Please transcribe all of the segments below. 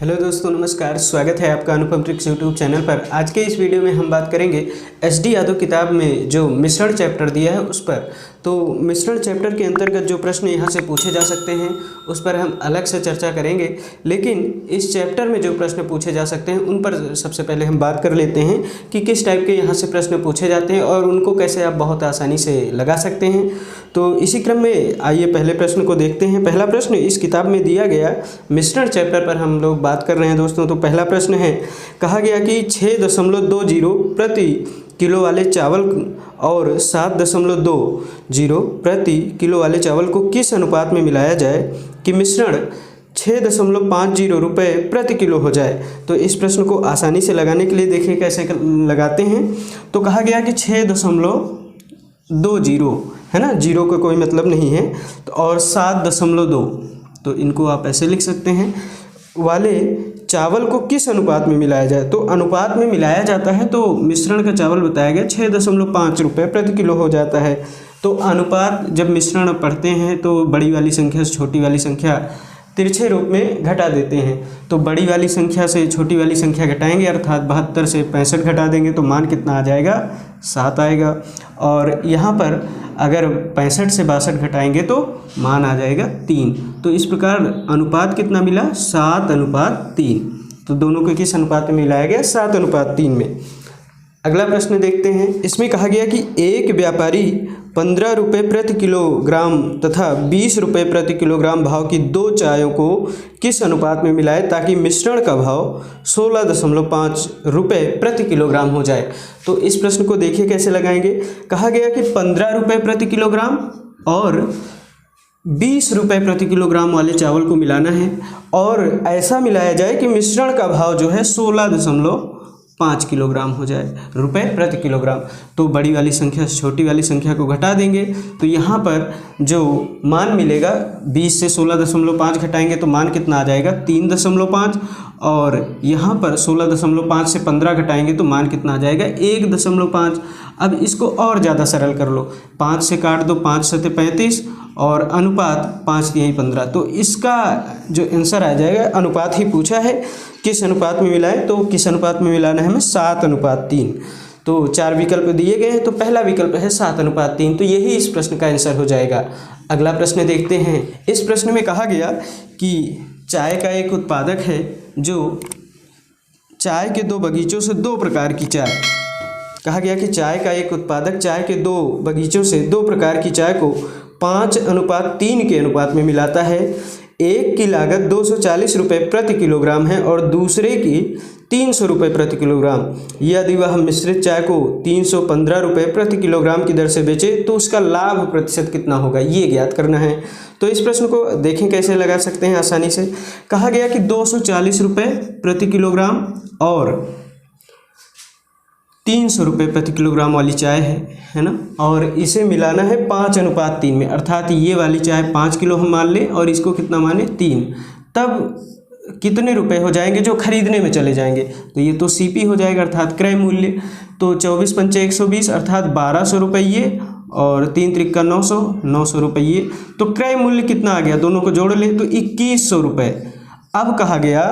Hello दोस्तों, नमस्कार। स्वागत है आपका अनुपम ट्रिक्स यूट्यूब चैनल पर। आज के इस वीडियो में हम बात करेंगे एस.डी. यादव किताब में जो मिश्रण चैप्टर दिया है उस पर। तो मिश्रण चैप्टर के अंतर्गत जो प्रश्न यहाँ से पूछे जा सकते हैं उस पर हम अलग से चर्चा करेंगे, लेकिन इस चैप्टर में जो प्रश्न पूछे जा सकते हैं उन पर सबसे पहले हम बात कर लेते हैं कि किस टाइप के यहाँ से प्रश्न पूछे जाते हैं और उनको कैसे आप बहुत आसानी से लगा सकते हैं। तो इसी क्रम में आइए पहले प्रश्न को देखते हैं। पहला प्रश्न इस किताब में दिया गया मिश्रण चैप्टर पर हम लोग बात कर रहे हैं दोस्तों। तो पहला प्रश्न है, कहा गया कि 6.20 प्रति किलो वाले चावल और 7.20 प्रति किलो वाले चावल को किस अनुपात में मिलाया जाए कि मिश्रण 6.50 रुपये प्रति किलो हो जाए। तो इस प्रश्न को आसानी से लगाने के लिए देखिए कैसे लगाते हैं। तो कहा गया कि 6.20 है ना, जीरो का कोई मतलब नहीं है, तो और 7.2, तो इनको आप ऐसे लिख सकते हैं, वाले चावल को किस अनुपात में मिलाया जाए। तो अनुपात में मिलाया जाता है तो मिश्रण का चावल बताया गया 6.5 रुपये प्रति किलो हो जाता है। तो अनुपात जब मिश्रण पढ़ते हैं तो बड़ी वाली संख्या से छोटी वाली संख्या तिरछे रूप में घटा देते हैं। तो बड़ी वाली संख्या से छोटी वाली संख्या घटाएंगे, अर्थात 72 से 65 घटा देंगे तो मान कितना आ जाएगा, 7 आएगा। और यहाँ पर अगर 65 से 62 घटाएंगे तो मान आ जाएगा 3। तो इस प्रकार अनुपात कितना मिला, 7:3। तो दोनों को किस अनुपात में मिलाया गया, 7:3 में। अगला प्रश्न देखते हैं। इसमें कहा गया कि एक व्यापारी 15 रुपये प्रति किलोग्राम तथा 20 रुपये प्रति किलोग्राम भाव की 2 चायों को किस अनुपात में मिलाए ताकि मिश्रण का भाव 16.5 रुपये प्रति किलोग्राम हो जाए। तो इस प्रश्न को देखिए कैसे लगाएंगे। कहा गया कि 15 रुपये प्रति किलोग्राम और 20 रुपये प्रति किलोग्राम वाले चावल को मिलाना है और ऐसा मिलाया जाए कि मिश्रण का भाव जो है 16.5 किलोग्राम हो जाए, रुपये प्रति किलोग्राम। तो बड़ी वाली संख्या से छोटी वाली संख्या को घटा देंगे तो यहाँ पर जो मान मिलेगा 20 से 16.5 घटाएंगे तो मान कितना आ जाएगा, 3.5। और यहाँ पर 16.5 से 15 घटाएंगे तो मान कितना आ जाएगा, 1.5। अब इसको और ज़्यादा सरल कर लो, 5 से काट दो, 5 7 35 और अनुपात 5 3 15। तो इसका जो आंसर आ जाएगा, अनुपात ही पूछा है किस अनुपात में मिलाएं, तो किस अनुपात में मिलाना है हमें, 7:3। तो 4 विकल्प दिए गए हैं तो पहला विकल्प है 7:3। तो यही इस प्रश्न का आंसर हो जाएगा। अगला प्रश्न देखते हैं। इस प्रश्न में कहा गया कि चाय का एक उत्पादक है जो चाय के 2 बगीचों से 2 प्रकार की चाय, कहा गया कि चाय का एक उत्पादक चाय के 2 बगीचों से 2 प्रकार की चाय को 5:3 के अनुपात में मिलाता है। एक की लागत 240 रुपये प्रति किलोग्राम है और दूसरे की 300 रुपये प्रति किलोग्राम। यदि वह मिश्रित चाय को 315 रुपये प्रति किलोग्राम की दर से बेचे तो उसका लाभ प्रतिशत कितना होगा, ये ज्ञात करना है। तो इस प्रश्न को देखें कैसे लगा सकते हैं आसानी से। कहा गया कि 240 रुपये प्रति किलोग्राम और 300 रुपये प्रति किलोग्राम वाली चाय है ना, और इसे मिलाना है 5:3 में, अर्थात ये वाली चाय 5 किलो हम मान लें और इसको कितना माने, 3। तब कितने रुपए हो जाएंगे जो खरीदने में चले जाएंगे, तो ये तो सीपी हो जाएगा अर्थात क्रय मूल्य। तो 24 पंचे 120 अर्थात 1200 रुपये और 3 त्रिक 900 रुपये। तो क्रय मूल्य कितना आ गया, दोनों को जोड़ लें तो 2100 रुपये। अब कहा गया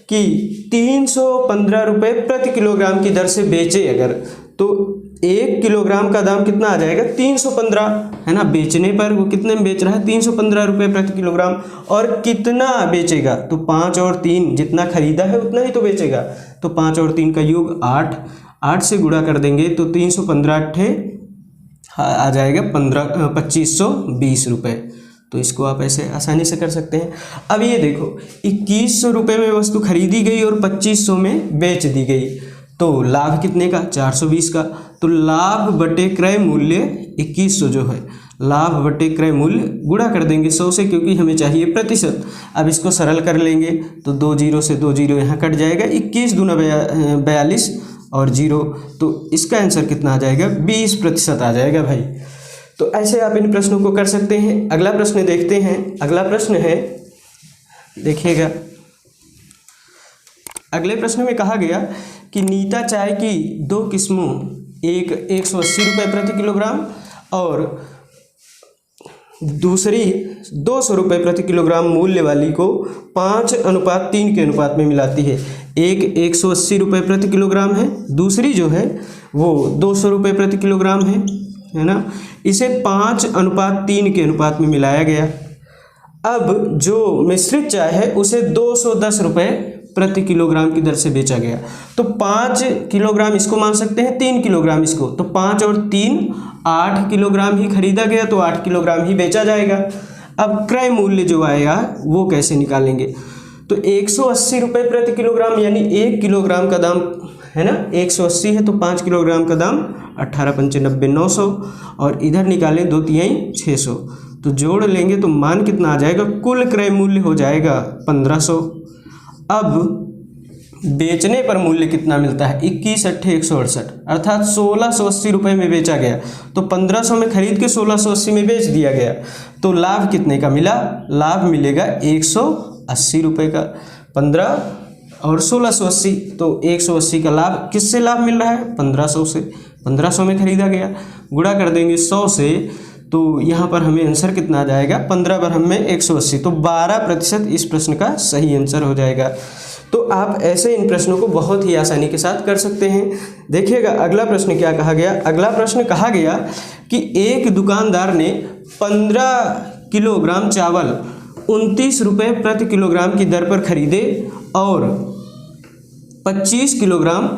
कि 315 रुपये प्रति किलोग्राम की दर से बेचे अगर, तो 1 किलोग्राम का दाम कितना आ जाएगा, 315 है ना। बेचने पर वो कितने में बेच रहा है, 315 रुपये प्रति किलोग्राम। और कितना बेचेगा, तो 5 और 3 जितना खरीदा है उतना ही तो बेचेगा। तो 5 और 3 का योग 8 से गुणा कर देंगे तो 315 आ जाएगा 2520 रुपये। तो इसको आप ऐसे आसानी से कर सकते हैं। अब ये देखो, 2100 रुपये में वस्तु खरीदी गई और 2500 में बेच दी गई, तो लाभ कितने का, 420 का। तो लाभ बटे क्रय मूल्य 2100 जो है, लाभ बटे क्रय मूल्य गुणा कर देंगे 100 से, क्योंकि हमें चाहिए प्रतिशत। अब इसको सरल कर लेंगे तो 2 0 से 2 0 यहाँ कट जाएगा, 21 दूना 42 और 0। तो इसका आंसर कितना आ जाएगा, 20% आ जाएगा भाई। तो ऐसे आप इन प्रश्नों को कर सकते हैं। अगला प्रश्न देखते हैं। अगला प्रश्न है, देखिएगा, अगले प्रश्न में कहा गया कि नीता चाय की 2 किस्मों, एक 180 रुपये प्रति किलोग्राम और दूसरी 200 रुपये प्रति किलोग्राम मूल्य वाली को 5:3 के अनुपात में मिलाती है। एक 180 रुपये प्रति किलोग्राम है, दूसरी जो है वो 200 रुपये प्रति किलोग्राम है ना। इसे 5:3 के अनुपात में मिलाया गया। अब जो मिश्रित चाय है उसे 210 रुपये प्रति किलोग्राम की दर से बेचा गया। तो 5 किलोग्राम इसको मान सकते हैं, 3 किलोग्राम इसको, तो 5 और 3 8 किलोग्राम ही खरीदा गया, तो 8 किलोग्राम ही बेचा जाएगा। अब क्रय मूल्य जो आएगा वो कैसे निकालेंगे, तो 180 रुपये प्रति किलोग्राम, यानी 1 किलोग्राम का दाम है ना 180 है, तो 5 किलोग्राम का दाम 18×5 = 900, और इधर निकालें 2×3 = 600, तो जोड़ लेंगे तो मान कितना आ जाएगा, कुल क्रय मूल्य हो जाएगा 1500। अब बेचने पर मूल्य कितना मिलता है, 21×8=168, अर्थात 1680 रुपये में बेचा गया। तो 1500 में खरीद के 1680 में बेच दिया गया, तो लाभ कितने का मिला, लाभ मिलेगा 180 रुपये का। 15 और 1680, तो 180 का लाभ किससे लाभ मिल रहा है, 1500 से। 1500 में खरीदा गया, गुणा कर देंगे 100 से, तो यहाँ पर हमें आंसर कितना आ जाएगा, 15 में 180, तो 12% इस प्रश्न का सही आंसर हो जाएगा। तो आप ऐसे इन प्रश्नों को बहुत ही आसानी के साथ कर सकते हैं। देखिएगा अगला प्रश्न क्या कहा गया। अगला प्रश्न कहा गया कि एक दुकानदार ने 15 किलोग्राम चावल 29 रुपये प्रति किलोग्राम की दर पर खरीदे और 25 किलोग्राम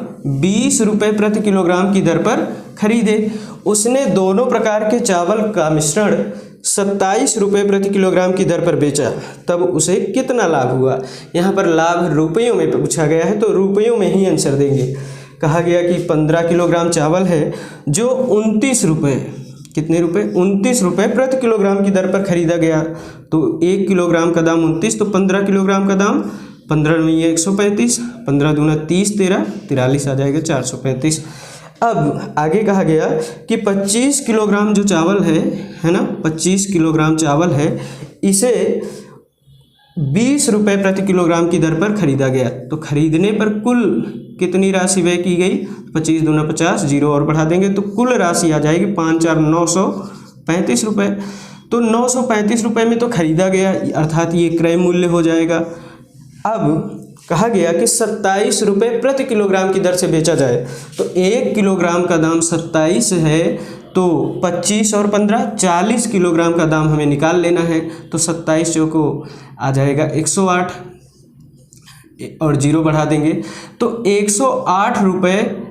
20 रुपये प्रति किलोग्राम की दर पर खरीदे। उसने दोनों प्रकार के चावल का मिश्रण 27 रुपये प्रति किलोग्राम की दर पर बेचा, तब उसे कितना लाभ हुआ। यहाँ पर लाभ रुपयों में पूछा गया है, तो रुपयों में ही आंसर देंगे। कहा गया कि 15 किलोग्राम चावल है जो 29 रुपये, कितने रुपये, 29 रुपये प्रति किलोग्राम की दर पर खरीदा गया। तो 1 किलोग्राम का दाम 29, तो 15 किलोग्राम का दाम 15 में 135, 15 दूना 30, 13 43 आ जाएगा 435। अब आगे कहा गया कि 25 किलोग्राम जो चावल है ना, 25 किलोग्राम चावल है, इसे 20 रुपये प्रति किलोग्राम की दर पर खरीदा गया। तो खरीदने पर कुल कितनी राशि व्यय की गई, 25 दूना 50, 0 और बढ़ा देंगे तो कुल राशि आ जाएगी 5×4 = 935 रुपये। तो 935 रुपये में तो खरीदा गया, अर्थात ये क्रय मूल्य हो जाएगा। अब कहा गया कि 27 रुपये प्रति किलोग्राम की दर से बेचा जाए, तो 1 किलोग्राम का दाम 27 है, तो 25 और 15 40 किलोग्राम का दाम हमें निकाल लेना है। तो 27 जो को आ जाएगा 108 और 0 बढ़ा देंगे, तो 108 रुपये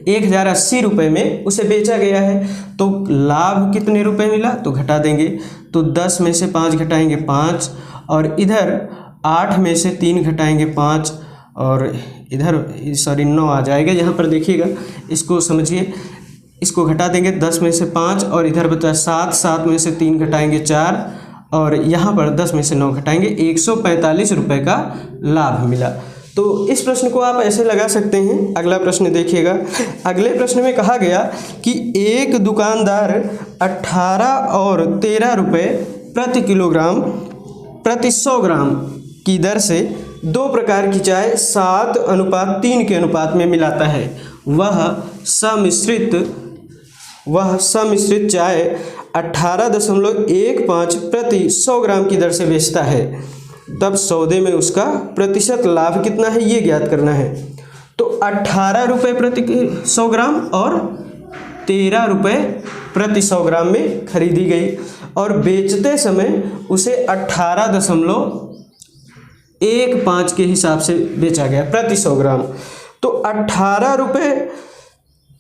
1080 रुपये में उसे बेचा गया है। तो लाभ कितने रुपए मिला, तो घटा देंगे, तो 10 में से 5 घटाएंगे 5, और इधर 8 में से 3 घटाएंगे 5, और इधर 9 आ जाएगा। यहाँ पर देखिएगा, इसको समझिए, इसको घटा देंगे 10 में से 5, और इधर बचा 7, 7 में से 3 घटाएंगे 4, और यहाँ पर 10 में से 9 घटाएंगे, 145 रुपये का लाभ मिला। तो इस प्रश्न को आप ऐसे लगा सकते हैं। अगला प्रश्न देखिएगा। अगले प्रश्न में कहा गया कि एक दुकानदार 18 और 13 रुपये प्रति किलोग्राम प्रति 100 ग्राम की दर से 2 प्रकार की चाय 7:3 के अनुपात में मिलाता है। वह सम्मिश्रित चाय 18.15 प्रति 100 ग्राम की दर से बेचता है, तब सौदे में उसका प्रतिशत लाभ कितना है ये ज्ञात करना है। तो 18 रुपये प्रति 100 ग्राम और 13 रुपये प्रति 100 ग्राम में खरीदी गई, और बेचते समय उसे 18.15 के हिसाब से बेचा गया प्रति 100 ग्राम। तो 18 रुपये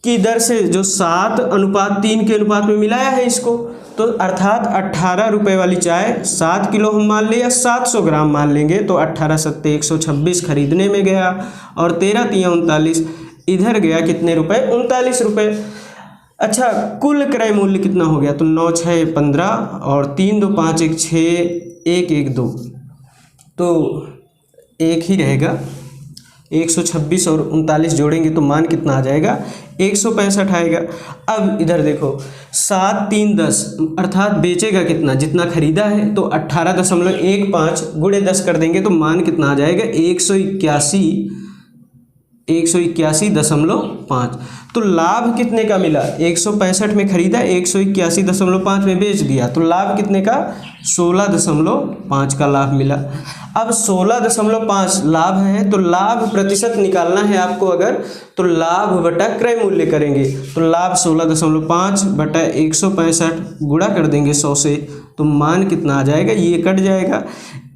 की दर से जो 7:3 के अनुपात में मिलाया है इसको, तो अर्थात 18 रुपये वाली चाय 7 किलो हम मान लें या 700 ग्राम मान लेंगे, तो 18 7 126 खरीदने में गया, और 13 3 39 इधर गया कितने रुपए, 39 रुपये। अच्छा, कुल क्रय मूल्य कितना हो गया, तो 9 6 15 और 3 2 5 1 6 1 1 2, तो एक ही रहेगा। 126 और 39 जोड़ेंगे तो मान कितना आ जाएगा, 165 आएगा। अब इधर देखो 7 3 10, अर्थात बेचेगा कितना, जितना खरीदा है, तो 18.15 गुणे 10 कर देंगे तो मान कितना आ जाएगा, 181 181.5। तो लाभ कितने का मिला? 165 में खरीदा, 181.5 में बेच दिया, तो लाभ कितने का? 16.5 का लाभ मिला। अब 16.5 लाभ है, तो लाभ प्रतिशत निकालना है आपको अगर, तो लाभ बटा क्रय मूल्य करेंगे। तो लाभ 16.5 बटा 165 गुणा कर देंगे 100 से, तो मान कितना आ जाएगा? ये कट जाएगा,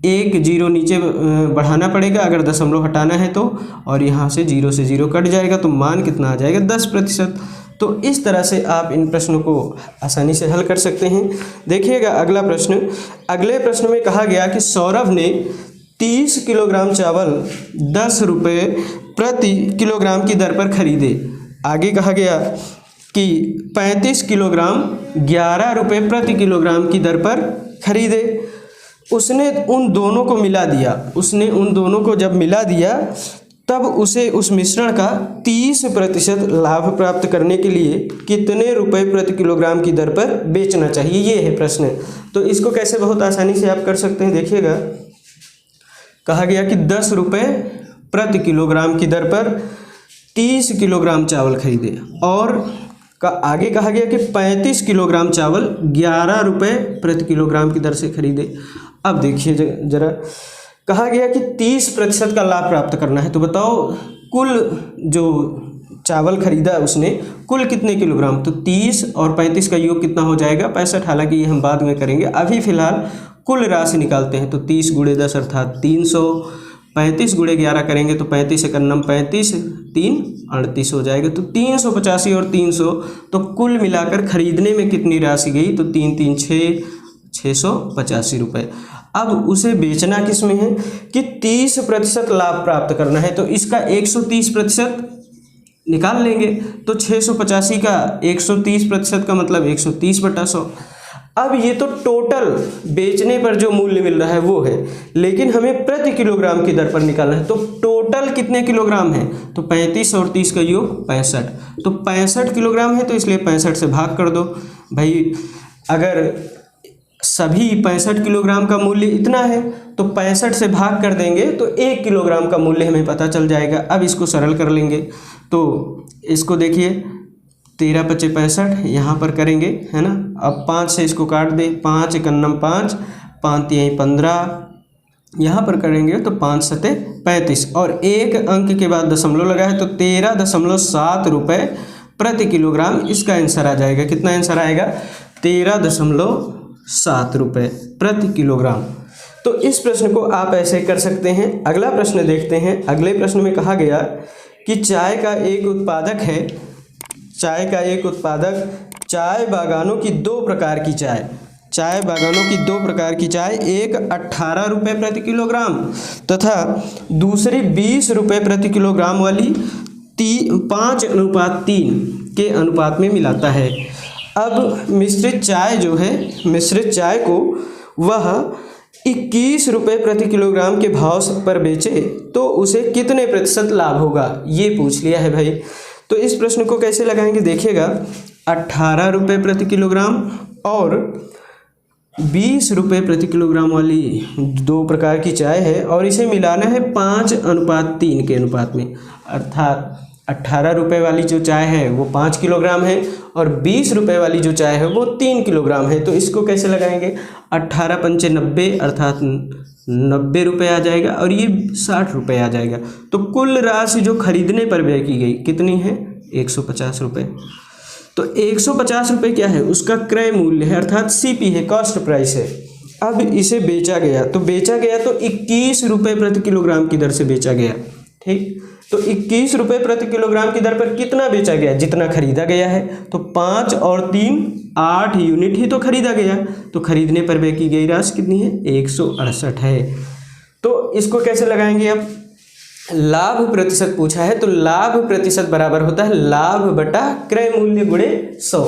एक जीरो नीचे बढ़ाना पड़ेगा अगर दशमलव हटाना है तो, और यहाँ से जीरो से जीरो कट जाएगा, तो मान कितना आ जाएगा? 10%। तो इस तरह से आप इन प्रश्नों को आसानी से हल कर सकते हैं। देखिएगा अगला प्रश्न। अगले प्रश्न में कहा गया कि सौरभ ने 30 किलोग्राम चावल 10 रुपये प्रति किलोग्राम की दर पर खरीदे। आगे कहा गया कि 35 किलोग्राम 11 रुपये प्रति किलोग्राम की दर पर खरीदे। उसने उन दोनों को मिला दिया। उसने उन दोनों को जब मिला दिया तब उसे उस मिश्रण का 30% लाभ प्राप्त करने के लिए कितने रुपए प्रति किलोग्राम की दर पर बेचना चाहिए? ये है प्रश्न। तो इसको कैसे बहुत आसानी से आप कर सकते हैं, देखिएगा। कहा गया कि 10 रुपये प्रति किलोग्राम की दर पर 30 किलोग्राम चावल खरीदे, और आगे कहा गया कि 35 किलोग्राम चावल 11 रुपये प्रति किलोग्राम की दर से खरीदे। अब देखिए जरा, कहा गया कि 30% का लाभ प्राप्त करना है। तो बताओ कुल जो चावल खरीदा उसने, कुल कितने किलोग्राम? तो 30 और 35 का योग कितना हो जाएगा? 65। हालांकि ये हम बाद में करेंगे, अभी फिलहाल कुल राशि निकालते हैं। तो 30 गुणे 10 अर्थात 300, 35 गुणे 11 करेंगे तो 35 एक अन्नम 35, 3 38 हो जाएगा। तो 385 और 300, तो कुल मिलाकर खरीदने में कितनी राशि गई? तो 3 3 6, 685 रुपये। अब उसे बेचना किस में है कि 30% लाभ प्राप्त करना है, तो इसका 130% निकाल लेंगे। तो 685 का 130% का मतलब 130/100। अब ये तो टोटल बेचने पर जो मूल्य मिल रहा है वो है, लेकिन हमें प्रति किलोग्राम की दर पर निकालना है। तो टोटल कितने किलोग्राम है? तो 35 और 30 का योग 65। तो 65 किलोग्राम है, तो इसलिए 65 से भाग कर दो। भाई अगर सभी 65 किलोग्राम का मूल्य इतना है तो 65 से भाग कर देंगे तो 1 किलोग्राम का मूल्य हमें पता चल जाएगा। अब इसको सरल कर लेंगे। तो इसको देखिए, 13 पचे 65 यहाँ पर करेंगे, है ना। अब 5 से इसको काट दे, 5 एक अन्नम 5, 5 यहीं 15, यहाँ पर करेंगे तो 5 सते 35, और एक अंक के बाद दशमलव लगा है तो 13.7 रुपये प्रति किलोग्राम इसका आंसर आ जाएगा। कितना आंसर आएगा? 13.7 रुपये प्रति किलोग्राम। तो इस प्रश्न को आप ऐसे कर सकते हैं। अगला प्रश्न देखते हैं। अगले प्रश्न में कहा गया कि चाय का एक उत्पादक है, चाय का एक उत्पादक चाय बागानों की 2 प्रकार की चाय, चाय बागानों की 2 प्रकार की चाय, एक 18 रुपये प्रति किलोग्राम तथा दूसरी 20 रुपये प्रति किलोग्राम वाली 5:3 के अनुपात में मिलाता है। अब मिश्रित चाय जो है, मिश्रित चाय को वह 21 रुपये प्रति किलोग्राम के भाव पर बेचे तो उसे कितने प्रतिशत लाभ होगा? ये पूछ लिया है भाई। तो इस प्रश्न को कैसे लगाएंगे, देखिएगा। 18 रुपये प्रति किलोग्राम और 20 रुपये प्रति किलोग्राम वाली 2 प्रकार की चाय है, और इसे मिलाना है 5:3 के अनुपात में। अर्थात 18 रुपये वाली जो चाय है वो 5 किलोग्राम है और 20 रुपये वाली जो चाय है वो 3 किलोग्राम है। तो इसको कैसे लगाएंगे? 18 पंचे 90 अर्थात 90 रुपये आ जाएगा, और ये 60 रुपये आ जाएगा। तो कुल राशि जो खरीदने पर व्यय की गई कितनी है? 150 रुपये। तो 150 रुपये क्या है? उसका क्रय मूल्य है, अर्थात CP है, कॉस्ट प्राइस है। अब इसे बेचा गया, तो बेचा गया तो 21 रुपये प्रति किलोग्राम की दर से बेचा गया। ठीक, तो 21 रुपये प्रति किलोग्राम की दर पर कितना बेचा गया? जितना खरीदा गया है। तो 5 और 3 8 यूनिट ही तो खरीदा गया, तो खरीदने पर व्यय की गई राशि कितनी है? 168 है। तो इसको कैसे लगाएंगे? अब लाभ प्रतिशत पूछा है, तो लाभ प्रतिशत बराबर होता है लाभ बटा क्रय मूल्य गुणे 100।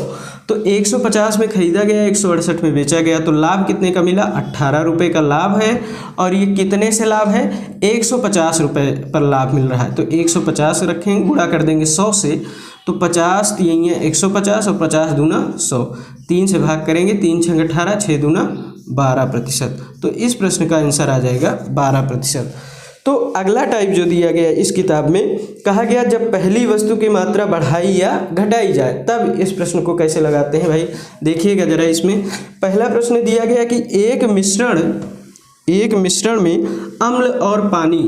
तो 150 में खरीदा गया, 168 में बेचा गया, तो लाभ कितने का मिला? 18 रुपये का लाभ है, और ये कितने से लाभ है? 150 रुपये पर लाभ मिल रहा है। तो 150 रखेंगे, गुणा कर देंगे 100 से, तो 50 यही है 150 और 50 दूना 100, 3 से भाग करेंगे, 3 6 18, 6 दूना 12%। तो इस प्रश्न का आंसर आ जाएगा 12%। तो अगला टाइप जो दिया गया इस किताब में, कहा गया जब पहली वस्तु की मात्रा बढ़ाई या घटाई जाए तब इस प्रश्न को कैसे लगाते हैं भाई। देखिएगा जरा, इसमें पहला प्रश्न दिया गया कि एक मिश्रण में अम्ल और पानी,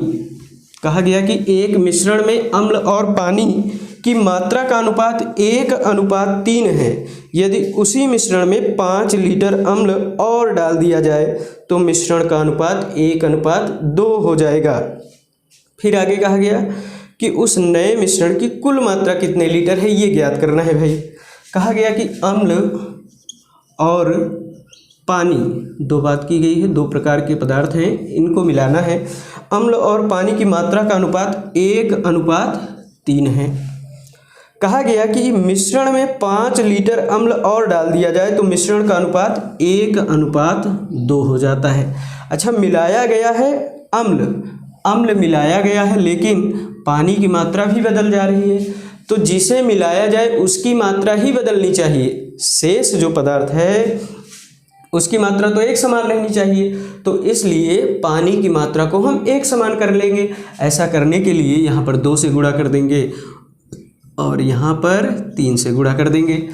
कहा गया कि एक मिश्रण में अम्ल और पानी की मात्रा का अनुपात 1:3 है। यदि उसी मिश्रण में 5 लीटर अम्ल और डाल दिया जाए तो मिश्रण का अनुपात 1:2 हो जाएगा। फिर आगे कहा गया कि उस नए मिश्रण की कुल मात्रा कितने लीटर है, ये ज्ञात करना है भाई। कहा गया कि अम्ल और पानी, दो बात की गई है, 2 प्रकार के पदार्थ हैं, इनको मिलाना है। अम्ल और पानी की मात्रा का अनुपात 1:3 है। कहा गया कि मिश्रण में 5 लीटर अम्ल और डाल दिया जाए तो मिश्रण का अनुपात 1:2 हो जाता है। अच्छा, मिलाया गया है अम्ल मिलाया गया है, लेकिन पानी की मात्रा भी बदल जा रही है, तो जिसे मिलाया जाए उसकी मात्रा ही बदलनी चाहिए। शेष जो पदार्थ है उसकी मात्रा तो एक समान रहनी चाहिए, तो इसलिए पानी की मात्रा को हम एक समान कर लेंगे। ऐसा करने के लिए यहाँ पर 2 से गुणा कर देंगे और यहाँ पर 3 से गुणा कर देंगे।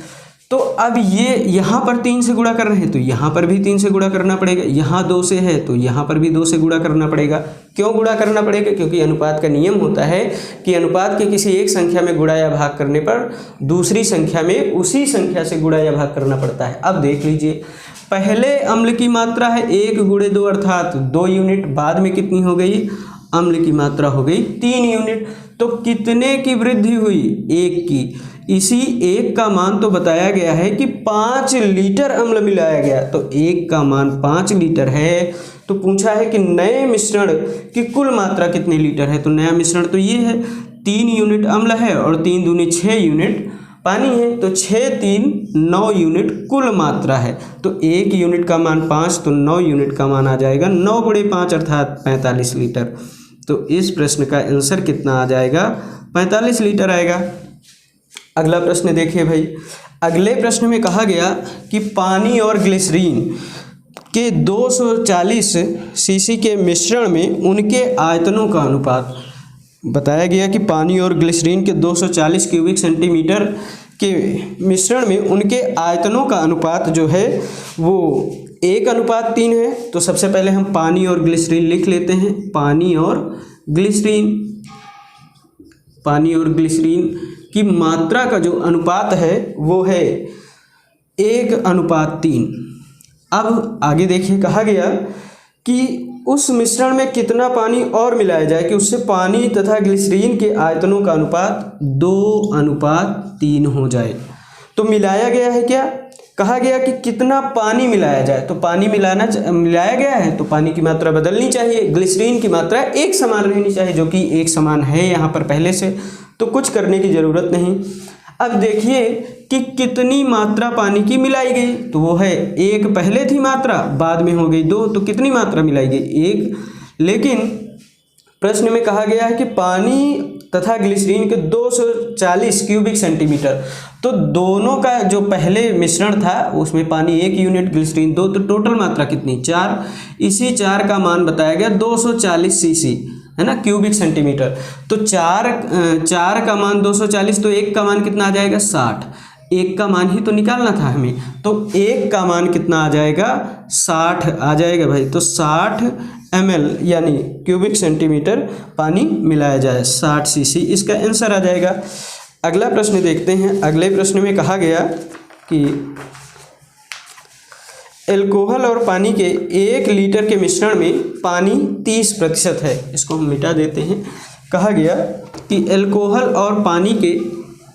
तो अब ये यहाँ पर 3 से गुणा कर रहे हैं तो यहाँ पर भी 3 से गुणा करना पड़ेगा, यहाँ 2 से है तो यहाँ पर भी 2 से गुणा करना पड़ेगा। क्यों गुणा करना पड़ेगा? क्योंकि अनुपात का नियम होता है कि अनुपात के किसी एक संख्या में गुणा या भाग करने पर दूसरी संख्या में उसी संख्या से गुणा या भाग करना पड़ता है। अब देख लीजिए, पहले अम्ल की मात्रा है 1 × 2 अर्थात 2 यूनिट, बाद में कितनी हो गई? अम्ल की मात्रा हो गई 3 यूनिट। तो कितने की वृद्धि हुई? 1 की। इसी 1 का मान तो बताया गया है कि 5 लीटर अम्ल मिलाया गया, तो 1 का मान 5 लीटर है। तो पूछा है कि नए मिश्रण की कुल मात्रा कितने लीटर है, तो नया मिश्रण तो ये है, 3 यूनिट अम्ल है और 3 दूनी 6 यूनिट पानी है, तो 6 3 9 यूनिट कुल मात्रा है। तो 1 यूनिट का मान 5, तो 9 यूनिट का मान आ जाएगा 9 × 5 अर्थात 45 लीटर। तो इस प्रश्न का आंसर कितना आ जाएगा? 45 लीटर आएगा। अगला प्रश्न देखिए भाई, अगले प्रश्न में कहा गया कि पानी और ग्लिसरीन के 240 सीसी के मिश्रण में उनके आयतनों का अनुपात बताया गया कि पानी और ग्लिसरीन के 240 क्यूबिक सेंटीमीटर के मिश्रण में उनके आयतनों का अनुपात जो है वो 1:3 है। तो सबसे पहले हम पानी और ग्लिसरीन लिख लेते हैं। पानी और ग्लिसरीन की मात्रा का जो अनुपात है वो है 1:3। अब आगे देखिए, कहा गया कि उस मिश्रण में कितना पानी और मिलाया जाए कि उससे पानी तथा ग्लिसरीन के आयतनों का अनुपात 2:3 हो जाए। तो मिलाया गया है क्या? कहा गया कि कितना पानी मिलाया जाए, तो पानी मिलाया गया है तो पानी की मात्रा बदलनी चाहिए, ग्लिसरीन की मात्रा एक समान रहनी चाहिए, जो कि एक समान है यहाँ पर पहले से, तो कुछ करने की ज़रूरत नहीं। अब देखिए कि कितनी मात्रा पानी की मिलाई गई, तो वो है 1 पहले थी मात्रा, बाद में हो गई 2, तो कितनी मात्रा मिलाई गई? 1। लेकिन प्रश्न में कहा गया है कि पानी तथा ग्लिसरीन के 240 क्यूबिक सेंटीमीटर, तो दोनों का जो पहले मिश्रण था उसमें पानी 1 यूनिट, ग्लिसरीन 2, तो टोटल मात्रा कितनी? 4। इसी 4 का मान बताया गया 240 सीसी, है ना, क्यूबिक सेंटीमीटर। तो 4 का मान 240, तो 1 का मान कितना आ जाएगा? 60। 1 का मान ही तो निकालना था हमें, तो 1 का मान कितना आ जाएगा? 60 आ जाएगा भाई। तो 60 ml यानी क्यूबिक सेंटीमीटर पानी मिलाया जाए, 60 सीसी, इसका आंसर आ जाएगा। अगला प्रश्न देखते हैं। अगले प्रश्न में कहा गया कि एल्कोहल और पानी के 1 लीटर के मिश्रण में पानी 30% है। इसको हम मिटा देते हैं। कहा गया कि एल्कोहल और पानी के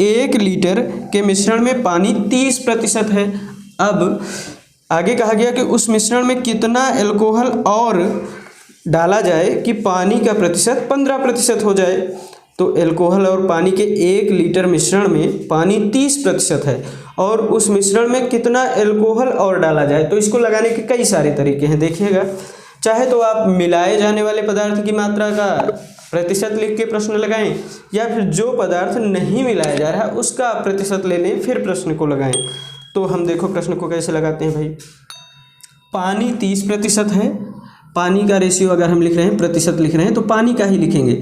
1 लीटर के मिश्रण में पानी 30% है। अब आगे कहा गया कि उस मिश्रण में कितना एल्कोहल और डाला जाए कि पानी का प्रतिशत 15% हो जाए। तो एल्कोहल और पानी के 1 लीटर मिश्रण में पानी 30% है और उस मिश्रण में कितना एल्कोहल और डाला जाए, तो इसको लगाने के कई सारे तरीके हैं। देखिएगा, चाहे तो आप मिलाए जाने वाले पदार्थ की मात्रा का प्रतिशत लिख के प्रश्न लगाएं, या फिर जो पदार्थ नहीं मिलाया जा रहा है उसका प्रतिशत ले लें फिर प्रश्न को लगाएं। तो हम देखो प्रश्न को कैसे लगाते हैं भाई। पानी 30% है, पानी का रेशियो अगर हम लिख रहे हैं, प्रतिशत लिख रहे हैं, तो पानी का ही लिखेंगे।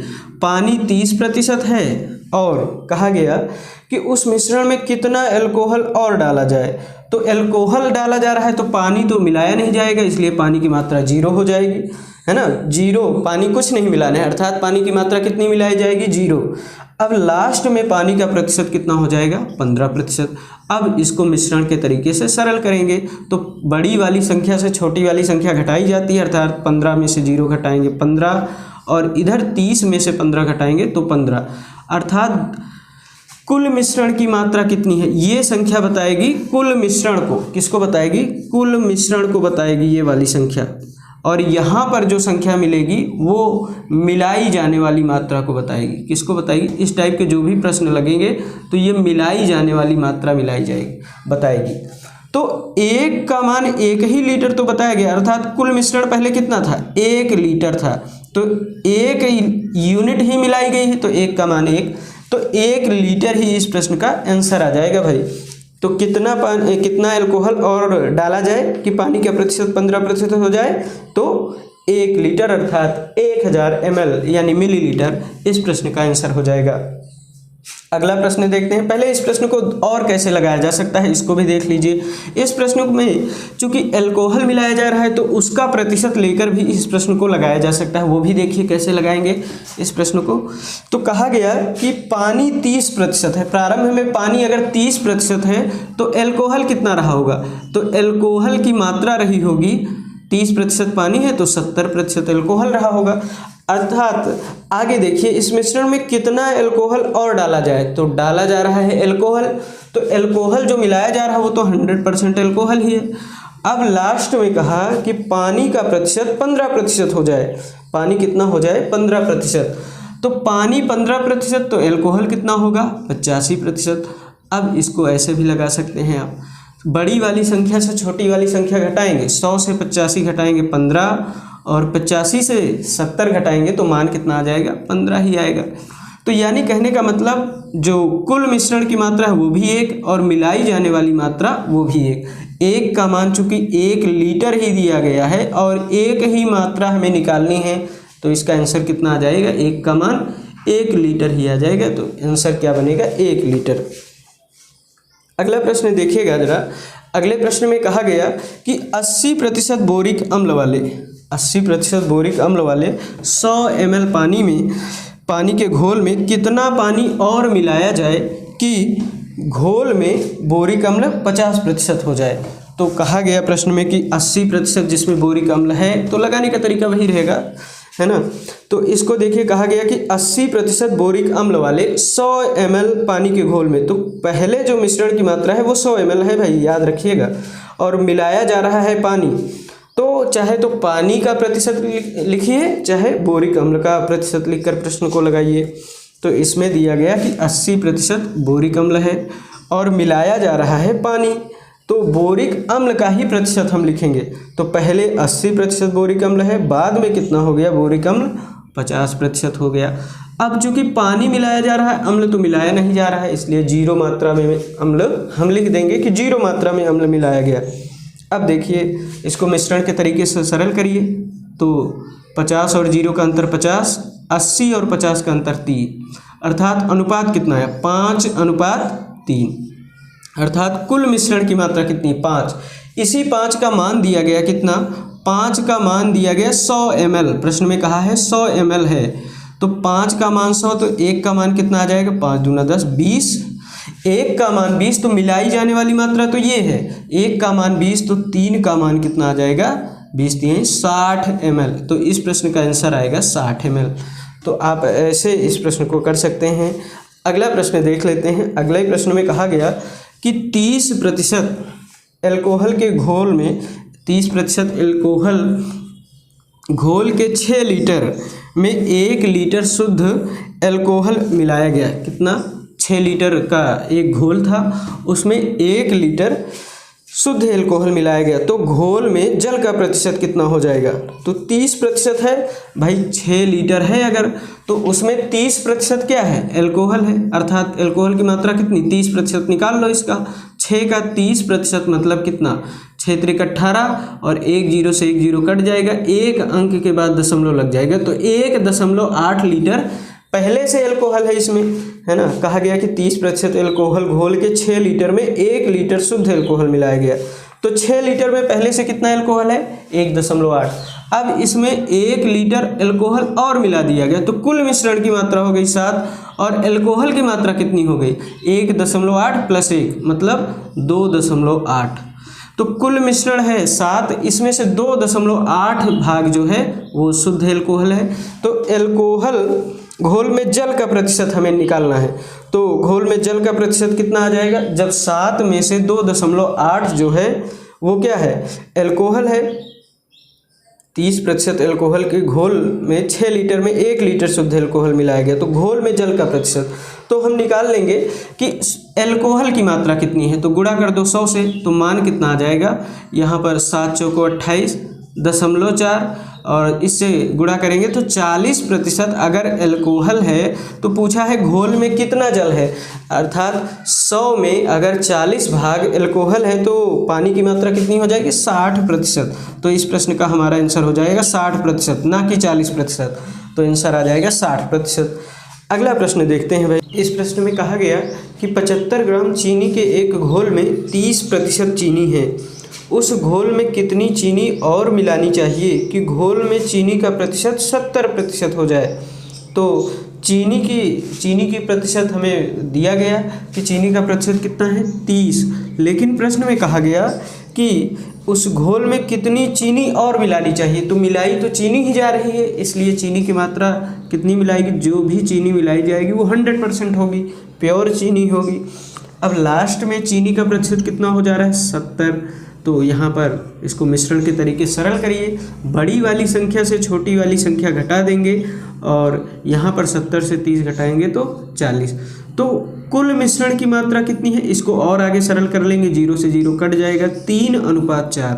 पानी 30% है और कहा गया कि उस मिश्रण में कितना अल्कोहल और डाला जाए। तो अल्कोहल डाला जा रहा है तो पानी तो मिलाया नहीं जाएगा, इसलिए पानी की मात्रा 0 हो जाएगी, है ना। 0, पानी कुछ नहीं मिलाना है, अर्थात पानी की मात्रा कितनी मिलाई जाएगी, 0। अब लास्ट में पानी का प्रतिशत कितना हो जाएगा, 15%। अब इसको मिश्रण के तरीके से सरल करेंगे तो बड़ी वाली संख्या से छोटी वाली संख्या घटाई जाती है, अर्थात 15 में से 0 घटाएंगे 15, और इधर 30 में से 15 घटाएंगे तो 15, अर्थात कुल मिश्रण की मात्रा कितनी है, ये संख्या बताएगी कुल मिश्रण को। किसको बताएगी, कुल मिश्रण को बताएगी ये वाली संख्या। और यहाँ पर जो संख्या मिलेगी वो मिलाई जाने वाली मात्रा को बताएगी। किसको बताएगी, इस टाइप के जो भी प्रश्न लगेंगे तो ये मिलाई जाने वाली मात्रा मिलाई जाएगी, बताएगी। तो 1 का मान 1 ही लीटर तो बताया गया, अर्थात कुल मिश्रण पहले कितना था, 1 लीटर था, तो 1 यूनिट ही मिलाई गई है, तो 1 का मान 1, तो 1 लीटर ही इस प्रश्न का आंसर आ जाएगा भाई। तो कितना अल्कोहल और डाला जाए कि पानी का प्रतिशत 15% हो जाए, तो 1 लीटर अर्थात 1000 ml यानी मिलीलीटर इस प्रश्न का आंसर हो जाएगा। अगला प्रश्न देखते हैं। पहले इस प्रश्न को और कैसे लगाया जा सकता है इसको भी देख लीजिए। इस प्रश्न में चूंकि अल्कोहल मिलाया जा रहा है तो उसका प्रतिशत लेकर भी इस प्रश्न को लगाया जा सकता है, वो भी देखिए कैसे लगाएंगे इस प्रश्न को। तो कहा गया कि पानी 30% है, प्रारंभ में पानी अगर 30% है तो अल्कोहल कितना रहा होगा, तो अल्कोहल की मात्रा रही होगी 30% पानी है तो 70% अल्कोहल रहा होगा। अर्थात आगे देखिए इस मिश्रण में कितना अल्कोहल और डाला जाए, तो डाला जा रहा है अल्कोहल, तो अल्कोहल जो मिलाया जा रहा है वो तो 100% अल्कोहल ही है। अब लास्ट में कहा कि पानी का प्रतिशत 15% हो जाए, पानी कितना हो जाए 15%, तो पानी 15% तो अल्कोहल कितना होगा 85%। अब इसको ऐसे भी लगा सकते हैं आप, बड़ी वाली संख्या से छोटी वाली संख्या घटाएंगे, 100 से 85 घटाएंगे 15, और 85 से 70 घटाएंगे तो मान कितना आ जाएगा 15 ही आएगा। तो यानी कहने का मतलब जो कुल मिश्रण की मात्रा है वो भी 1 और मिलाई जाने वाली मात्रा वो भी 1। 1 का मान चूंकि 1 लीटर ही दिया गया है और 1 ही मात्रा हमें निकालनी है, तो इसका आंसर कितना आ जाएगा, 1 का मान 1 लीटर ही आ जाएगा। तो आंसर क्या बनेगा, 1 लीटर। अगला प्रश्न देखिएगा जरा। अगले प्रश्न में कहा गया कि 80% बोरिक अम्ल वाले 80% बोरिक अम्ल वाले 100 ml पानी के घोल में कितना पानी और मिलाया जाए कि घोल में बोरिक अम्ल 50% हो जाए। तो कहा गया प्रश्न में कि 80% जिसमें बोरिक अम्ल है, तो लगाने का तरीका वही रहेगा, है ना। तो इसको देखिए कहा गया कि 80% बोरिक अम्ल वाले 100 ml पानी के घोल में, तो पहले जो मिश्रण की मात्रा है वो 100 ml है भाई, याद रखिएगा, और मिलाया जा रहा है पानी, तो चाहे तो पानी का प्रतिशत लिखिए चाहे बोरिक अम्ल का प्रतिशत लिखकर प्रश्न को लगाइए। तो इसमें दिया गया कि 80% बोरिक अम्ल है और मिलाया जा रहा है पानी, तो बोरिक अम्ल का ही प्रतिशत हम लिखेंगे। तो पहले 80% बोरिक अम्ल है, बाद में कितना हो गया बोरिक अम्ल 50% हो गया। अब चूंकि पानी मिलाया जा रहा है, अम्ल तो मिलाया नहीं जा रहा है, इसलिए 0 मात्रा में अम्ल हम लिख देंगे कि 0 मात्रा में अम्ल मिलाया गया। अब देखिए इसको मिश्रण के तरीके से सरल करिए, तो 50 और 0 का अंतर 50, 80 और 50 का अंतर 3, अर्थात अनुपात कितना है 5:3, अर्थात कुल मिश्रण की मात्रा कितनी 5। इसी 5 का मान दिया गया कितना, 5 का मान दिया गया 100 ml, प्रश्न में कहा है 100 ml है, तो 5 का मान 100, तो 1 का मान कितना आ जाएगा 5 दूना 10 20, 1 का मान 20, तो मिलाई जाने वाली मात्रा तो ये है, 1 का मान 20, तो 3 का मान कितना आ जाएगा 20 3 60 ml, तो इस प्रश्न का आंसर आएगा 60 ml। तो आप ऐसे इस प्रश्न को कर सकते हैं। अगला प्रश्न देख लेते हैं। अगले प्रश्न में कहा गया कि 30% अल्कोहल के घोल में 30% अल्कोहल घोल के 6 लीटर में 1 लीटर शुद्ध अल्कोहल मिलाया गया। कितना, 6 लीटर का एक घोल था, उसमें 1 लीटर शुद्ध अल्कोहल मिलाया गया, तो घोल में जल का प्रतिशत कितना हो जाएगा, तो 30% है भाई। 6 लीटर है अगर, तो उसमें 30% क्या है अल्कोहल है, अर्थात अल्कोहल की मात्रा कितनी 30% निकाल लो इसका, 6 का 30% मतलब कितना 6 त्रिक 18 और 1 जीरो से 1 जीरो कट जाएगा, एक अंक के बाद दशमलव लग जाएगा, तो 1.8 लीटर पहले से एल्कोहल है इसमें, है ना। कहा गया कि 30% एल्कोहल घोल के 6 लीटर में 1 लीटर शुद्ध एल्कोहल मिलाया गया, तो 6 लीटर में पहले से कितना एल्कोहल है 1.8। अब इसमें 1 लीटर एल्कोहल और मिला दिया गया, तो कुल मिश्रण की मात्रा हो गई 7 और एल्कोहल की मात्रा कितनी हो गई 1.8 + 1 मतलब 2.8। तो कुल मिश्रण है 7, इसमें से 2.8 भाग जो है वो शुद्ध एल्कोहल है। तो एल्कोहल घोल में जल का प्रतिशत हमें निकालना है, तो घोल में जल का प्रतिशत कितना आ जाएगा, जब 7 में से 2.8 जो है वो क्या है एल्कोहल है। 30% एल्कोहल के घोल में 6 लीटर में 1 लीटर शुद्ध एल्कोहल मिलाया गया, तो घोल में जल का प्रतिशत तो हम निकाल लेंगे कि एल्कोहल की मात्रा कितनी है, तो गुणा कर दो 100 से, तो मान कितना आ जाएगा यहाँ पर 7 चौको 28.4 और इससे गुणा करेंगे तो 40% अगर एल्कोहल है तो पूछा है घोल में कितना जल है, अर्थात 100 में अगर 40 भाग एल्कोहल है तो पानी की मात्रा कितनी हो जाएगी 60%। तो इस प्रश्न का हमारा आंसर हो जाएगा 60%, ना कि 40%, तो आंसर आ जाएगा 60%। अगला प्रश्न देखते हैं भाई। इस प्रश्न में कहा गया कि 75 ग्राम चीनी के एक घोल में 30% चीनी है, उस घोल में कितनी चीनी और मिलानी चाहिए कि घोल में चीनी का प्रतिशत 70% हो जाए। तो चीनी की प्रतिशत हमें दिया गया कि चीनी का प्रतिशत कितना है 30, लेकिन प्रश्न में कहा गया कि उस घोल में कितनी चीनी और मिलानी चाहिए, तो मिलाई तो चीनी ही जा रही है, इसलिए चीनी की मात्रा कितनी मिलाएगी, जो भी चीनी मिलाई जाएगी वो 100% होगी, प्योर चीनी होगी। अब लास्ट में चीनी का प्रतिशत कितना हो जा रहा है 70, तो यहाँ पर इसको मिश्रण के तरीके सरल करिए, बड़ी वाली संख्या से छोटी वाली संख्या घटा देंगे और यहाँ पर 70 से 30 घटाएंगे तो 40। तो कुल मिश्रण की मात्रा कितनी है, इसको और आगे सरल कर लेंगे, 0 से 0 कट जाएगा, 3:4,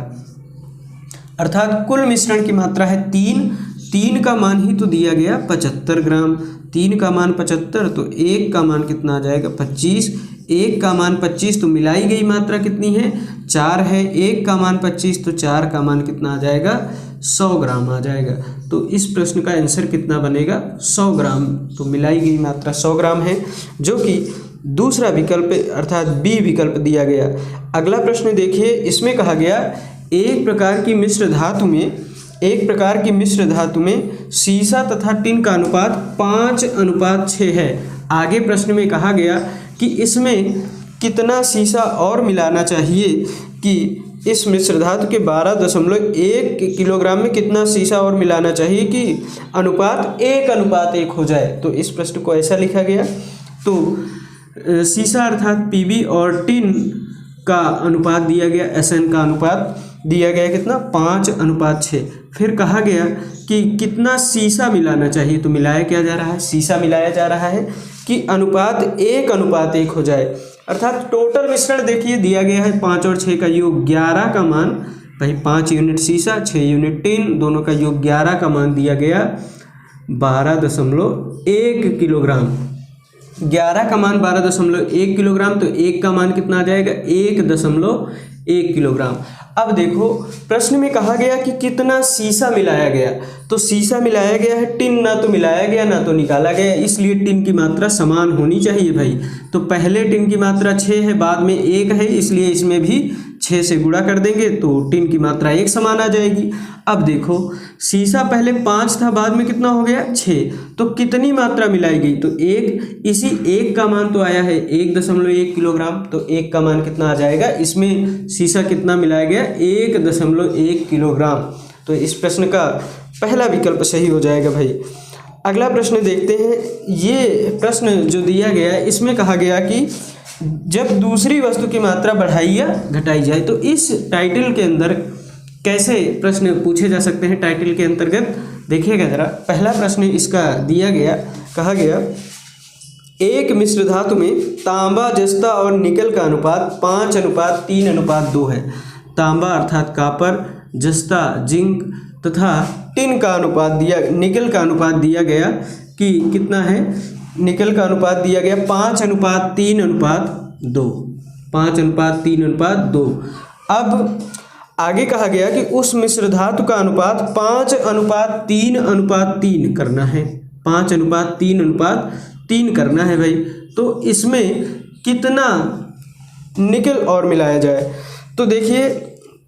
अर्थात कुल मिश्रण की मात्रा है 3 का मान ही तो दिया गया 75 ग्राम, 3 का मान 75, तो 1 का मान कितना आ जाएगा 25, 1 का मान 25, तो मिलाई गई मात्रा कितनी है 4 है, 1 का मान 25, तो 4 का मान कितना आ जाएगा 100 ग्राम आ जाएगा। तो इस प्रश्न का आंसर कितना बनेगा 100 ग्राम, तो मिलाई गई मात्रा 100 ग्राम है, जो कि दूसरा विकल्प अर्थात बी विकल्प दिया गया। अगला प्रश्न देखिए, इसमें कहा गया एक प्रकार की मिश्र धातु में सीसा तथा टिन का अनुपात 5:6 है। आगे प्रश्न में कहा गया कि इसमें कितना सीसा और मिलाना चाहिए कि इस मिश्र धातु के 12.1 किलोग्राम में कितना सीसा और मिलाना चाहिए कि अनुपात 1:1 हो जाए। तो इस प्रश्न को ऐसा लिखा गया, तो सीसा अर्थात पीबी और टिन का अनुपात दिया गया, एसएन का अनुपात दिया गया कितना 5:6। फिर कहा गया कि कितना सीसा मिलाना चाहिए, तो मिलाया क्या जा रहा है, सीसा मिलाया जा रहा है कि अनुपात 1:1 हो जाए, अर्थात टोटल मिश्रण देखिए दिया गया है 5 और 6 का योग 11 का मान, भाई 5 यूनिट सीसा 6 यूनिट टिन, दोनों का योग 11 का मान दिया गया 12.1 किलोग्राम। 11 का मान 12.1 किलोग्राम, तो 1 का मान कितना आ जाएगा 1.1 किलोग्राम। अब देखो प्रश्न में कहा गया कि कितना सीसा मिलाया गया, तो सीसा मिलाया गया है, टिन ना तो मिलाया गया ना तो निकाला गया, इसलिए टिन की मात्रा समान होनी चाहिए भाई। तो पहले टिन की मात्रा 6 है, बाद में 1 है, इसलिए इसमें भी 6 से गुणा कर देंगे तो टिन की मात्रा 1 समान आ जाएगी। अब देखो सीसा पहले 5 था, बाद में कितना हो गया 6, तो कितनी मात्रा मिलाई गई, तो 1, इसी 1 का मान तो आया है 1.1 किलोग्राम, तो 1 का मान कितना आ जाएगा, इसमें सीसा कितना मिलाया गया 1.1 किलोग्राम। तो इस प्रश्न का पहला विकल्प सही हो जाएगा भाई। अगला प्रश्न देखते हैं। ये प्रश्न जो दिया गया है इसमें कहा गया कि जब दूसरी वस्तु की मात्रा बढ़ाई या घटाई जाए, तो इस टाइटल के अंदर कैसे प्रश्न पूछे जा सकते हैं। टाइटल के अंतर्गत देखिएगा जरा, पहला प्रश्न इसका दिया गया, कहा गया एक मिश्र धातु में तांबा, जस्ता और निकल का अनुपात 5:3:2 है। तांबा अर्थात कापर, जस्ता जिंक तथा टिन का अनुपात निकल का अनुपात दिया गया कि कितना है, निकल का अनुपात दिया गया 5:3:2, 5:3:2। अब आगे कहा गया कि उस मिश्र धातु का अनुपात 5:3:3 करना है। 5:3:3 करना है भाई। तो इसमें कितना निकल और मिलाया जाए? तो देखिए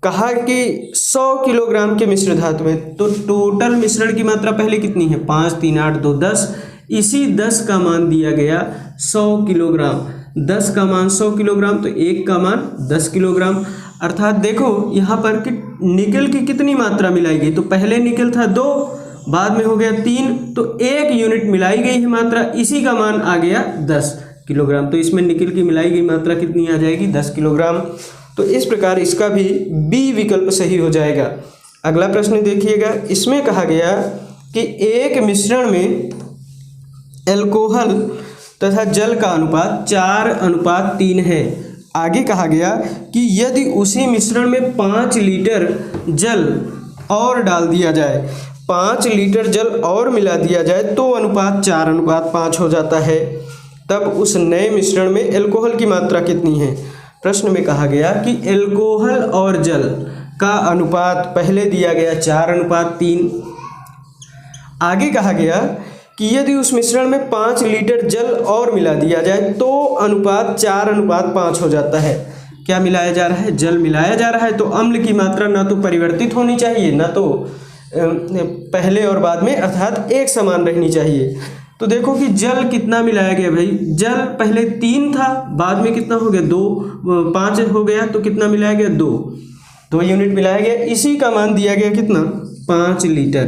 कहा कि 100 किलोग्राम के मिश्र धातु में, तो टोटल मिश्रण की मात्रा पहले कितनी है? 5 3 8 2 10। इसी 10 का मान दिया गया 100 किलोग्राम। 10 का मान 100 किलोग्राम, तो 1 का मान 10 किलोग्राम। अर्थात देखो यहाँ पर कि निकल की कितनी मात्रा मिलाई गई, तो पहले निकल था 2, बाद में हो गया 3, तो 1 यूनिट मिलाई गई है मात्रा, इसी का मान आ गया 10 किलोग्राम। तो इसमें निकल की मिलाई गई मात्रा कितनी आ जाएगी? 10 किलोग्राम। तो इस प्रकार इसका भी बी विकल्प सही हो जाएगा। अगला प्रश्न देखिएगा, इसमें कहा गया कि एक मिश्रण में एल्कोहल तथा जल का अनुपात 4:3 है। आगे कहा गया कि यदि उसी मिश्रण में 5 लीटर जल और डाल दिया जाए, 5 लीटर जल और मिला दिया जाए, तो अनुपात 4:5 हो जाता है। तब उस नए मिश्रण में एल्कोहल की मात्रा कितनी है? प्रश्न में कहा गया कि एल्कोहल और जल का अनुपात पहले दिया गया 4:3। आगे कहा गया कि यदि उस मिश्रण में 5 लीटर जल और मिला दिया जाए तो अनुपात 4:5 हो जाता है। क्या मिलाया जा रहा है? जल मिलाया जा रहा है, तो अम्ल की मात्रा ना तो परिवर्तित होनी चाहिए, ना तो पहले और बाद में अर्थात एक समान रहनी चाहिए। तो देखो कि जल कितना मिलाया गया भाई? जल पहले 3 था, बाद में कितना हो गया? 2, 5 हो गया, तो कितना मिलाया गया? 2 यूनिट मिलाया गया। इसी का मान दिया गया कितना? 5 लीटर।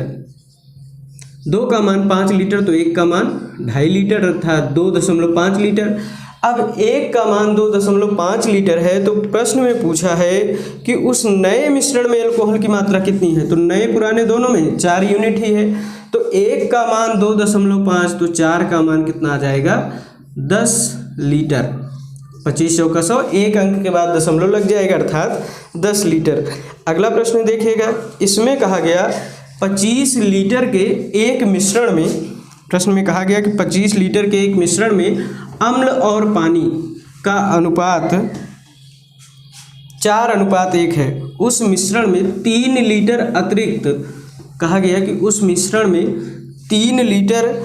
2 का मान 5 लीटर, तो 1 का मान 2.5 लीटर अर्थात 2.5 लीटर। अब 1 का मान 2.5 लीटर है, तो प्रश्न में पूछा है कि उस नए मिश्रण में एल्कोहल की मात्रा कितनी है? तो नए पुराने दोनों में 4 यूनिट ही है, तो 1 का मान 2.5, तो 4 का मान कितना आ जाएगा? 10 लीटर। 2500 का 100, एक अंक के बाद दशमलव लग जाएगा अर्थात 10 लीटर। अगला प्रश्न देखिएगा, इसमें कहा गया 25 लीटर के एक मिश्रण में, प्रश्न में कहा गया कि 25 लीटर के एक मिश्रण में अम्ल और पानी का अनुपात 4:1 है। उस मिश्रण में 3 लीटर अतिरिक्त, कहा गया कि उस मिश्रण में 3 लीटर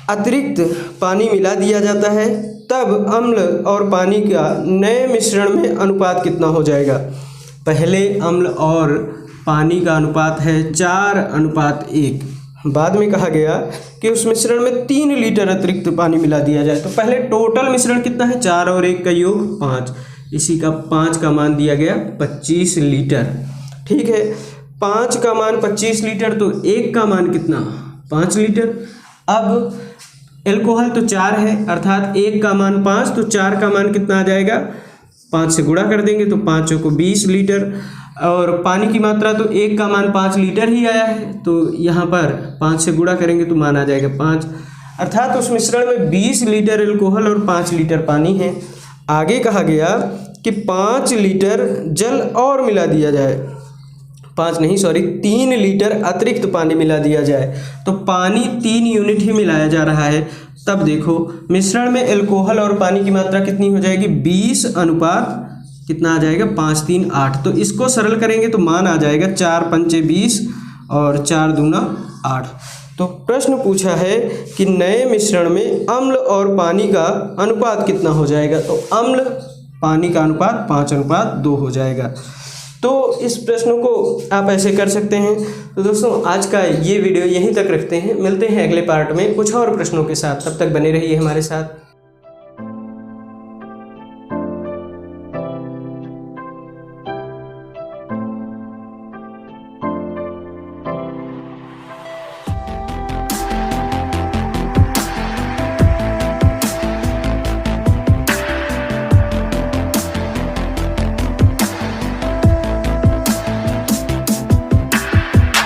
अतिरिक्त पानी मिला दिया जाता है, तब अम्ल और पानी का नए मिश्रण में अनुपात कितना हो जाएगा? पहले अम्ल और पानी का अनुपात है 4:1। बाद में कहा गया कि उस मिश्रण में 3 लीटर अतिरिक्त पानी मिला दिया जाए, तो पहले टोटल मिश्रण कितना है? 4 और 1 का योग 5, इसी का 5 का मान दिया गया 25 लीटर। ठीक है, 5 का मान 25 लीटर, तो 1 का मान कितना? 5 लीटर। अब एल्कोहल तो 4 है, अर्थात 1 का मान 5, तो 4 का मान कितना आ जाएगा? 5 से गुणा कर देंगे तो 5 को 20 लीटर। और पानी की मात्रा तो 1 का मान 5 लीटर ही आया है, तो यहाँ पर 5 से गुणा करेंगे तो मान आ जाएगा 5, अर्थात उस मिश्रण में 20 लीटर एल्कोहल और 5 लीटर पानी है। आगे कहा गया कि 5 लीटर जल और मिला दिया जाए, 3 लीटर अतिरिक्त पानी मिला दिया जाए, तो पानी 3 यूनिट ही मिलाया जा रहा है। तब देखो मिश्रण में एल्कोहल और पानी की मात्रा कितनी हो जाएगी? 20 अनुपात कितना आ जाएगा? 5 3 8। तो इसको सरल करेंगे तो मान आ जाएगा 4 पंचे 20 और 4 दूना 8। तो प्रश्न पूछा है कि नए मिश्रण में अम्ल और पानी का अनुपात कितना हो जाएगा? तो अम्ल पानी का अनुपात 5:2 हो जाएगा। तो इस प्रश्नों को आप ऐसे कर सकते हैं। तो दोस्तों आज का ये वीडियो यहीं तक रखते हैं, मिलते हैं अगले पार्ट में कुछ और प्रश्नों के साथ। तब तक बने रहिए हमारे साथ।